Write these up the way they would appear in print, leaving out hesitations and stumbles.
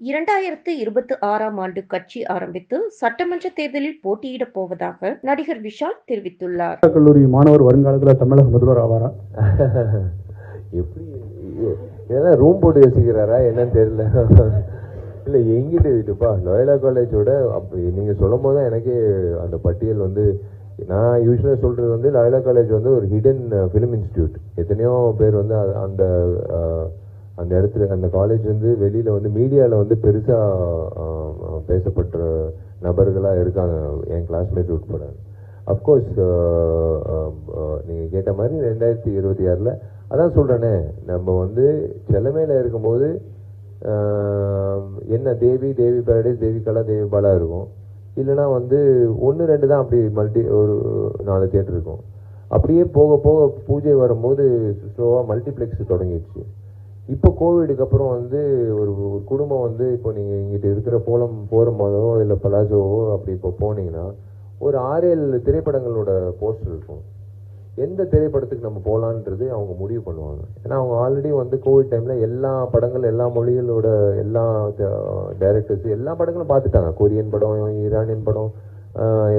2026ஆம் ஆண்டு கட்சி ஆரம்பித்து சட்டமன்ற தேர்தலில் போட்டியிடப் போவதாக நடிகர் விஷால் தெரிவித்துள்ளார். கல்லூரி மாணவர் வருங்காலத்துல தமிழக முதல்வர் ஆவாரா? எப்படி ஏன்னா ரூம் போட்டு யோசிக்கிறாரா என்னன்னு தெரியல. இல்ல எங்கிட்ட வீட்டுப்பா லோயலா காலேஜோட நீங்க சொல்லும் போது தான் எனக்கே அந்த பட்டியல் வந்து நான் யூஸ்வலா சொல்றது வந்து லோயலா காலேஜ் வந்து ஒரு ஹிடன் ஃபிலிம் இன்ஸ்டிடியூட். எத்தனையோ பேர் வந்து அந்த அந்த இடத்துல அந்த காலேஜ் வந்து வெளியில வந்து மீடியால வந்து பெருசா பேசப்பட்ட நபர்களா இருக்காங்க, என் கிளாஸ்மேட் உட்பட. அப்கோர்ஸ் நீங்க கேட்ட மாதிரி 2026ல் அதான் சொல்றேனே, நம்ம வந்து செல்லமேல இருக்கும்போது என்ன தேவி பேரடைஸ், தேவி கலா, தேவி பாலா இருக்கும். இல்லைன்னா வந்து 1-2 தான் அப்படி ஒரு 4 தியேட்டர் இருக்கும். அப்படியே போக போக பூஜை வரும்போது ஸ்லோவாக மல்டிப்ளெக்ஸ் தொடங்கிடுச்சு. இப்போ கோவிடுக்கு அப்புறம் வந்து ஒரு குடும்பம் வந்து இப்போ நீங்கள் இங்கிட்ட இருக்கிற போரமாலோ இல்லை பலாசோவோ அப்படி இப்போ போனீங்கன்னா ஒரு 6-7 திரைப்படங்களோட போஸ்டர் இருக்கும். எந்த திரைப்படத்துக்கு நம்ம போகலான்றது அவங்க முடிவு பண்ணுவாங்க. ஏன்னா அவங்க ஆல்ரெடி வந்து கோவிட் டைமில் எல்லா படங்கள், எல்லா மொழிகளோட எல்லா டைரக்டர்ஸ் எல்லா படங்களும் பார்த்துட்டாங்க. கொரியன் படம், ஈரானியன் படம்,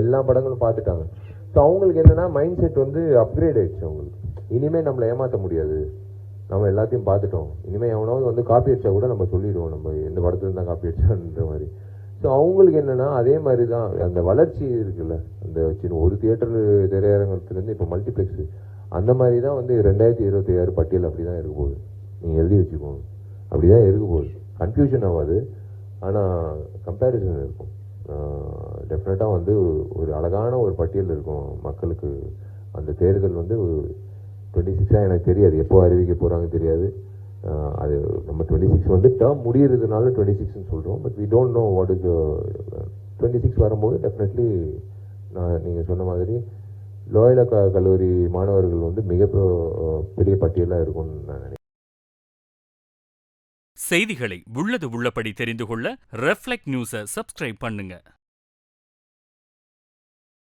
எல்லா படங்களும் பார்த்துட்டாங்க. ஸோ அவங்களுக்கு என்னென்னா மைண்ட் செட் வந்து அப்கிரேட் ஆயிடுச்சு. அவங்களுக்கு இனிமேல் நம்மளை ஏமாற்ற முடியாது, நம்ம எல்லாத்தையும் பார்த்துட்டோம், இனிமேல் எவனாவது வந்து காப்பி அடிச்சா கூட நம்ம சொல்லிடுவோம் நம்ம எந்த படத்துல தான் காப்பி அடிச்சான்ற மாதிரி. ஸோ அவங்களுக்கு என்னன்னா அதே மாதிரி தான் அந்த வளர்ச்சி இருக்குல்ல, அந்த சின்ன ஒரு தியேட்டர் திரையரங்கத்துலேருந்து இப்போ மல்டிப்ளெக்ஸ், அந்த மாதிரி தான் வந்து 2026 பட்டியல் அப்படி தான் இருக்க போகுது. நீங்கள் எழுதி வச்சுக்கோங்க, அப்படி தான் இருக்க போகுது. கன்ஃபியூஷன் ஆகாது, ஆனால் கம்பேரிசன் இருக்கும். டெஃபினட்டாக வந்து ஒரு அழகான ஒரு பட்டியல் இருக்கும் மக்களுக்கு. அந்த தேர்தல் வந்து 26 எனக்கு தெரியாது, எப்போ அறிவிக்க போகிறாங்க தெரியாது. அது நம்ம 26 வந்து டேர்ம் முடியறதுனால 26ன்னு சொல்கிறோம். But we don't know what is 26 வரும்போது டெஃபினெட்லி நீங்கள் சொன்ன மாதிரி லோயலா கல்லூரி மாணவர்கள் வந்து மிக பெரிய பட்டியலாக இருக்கும்னு நான் நினைக்கிறேன். செய்திகளை உள்ளது உள்ளபடி தெரிந்து கொள்ள ரெஃப்ளெக்ட் நியூஸை சப்ஸ்கிரைப் பண்ணுங்க.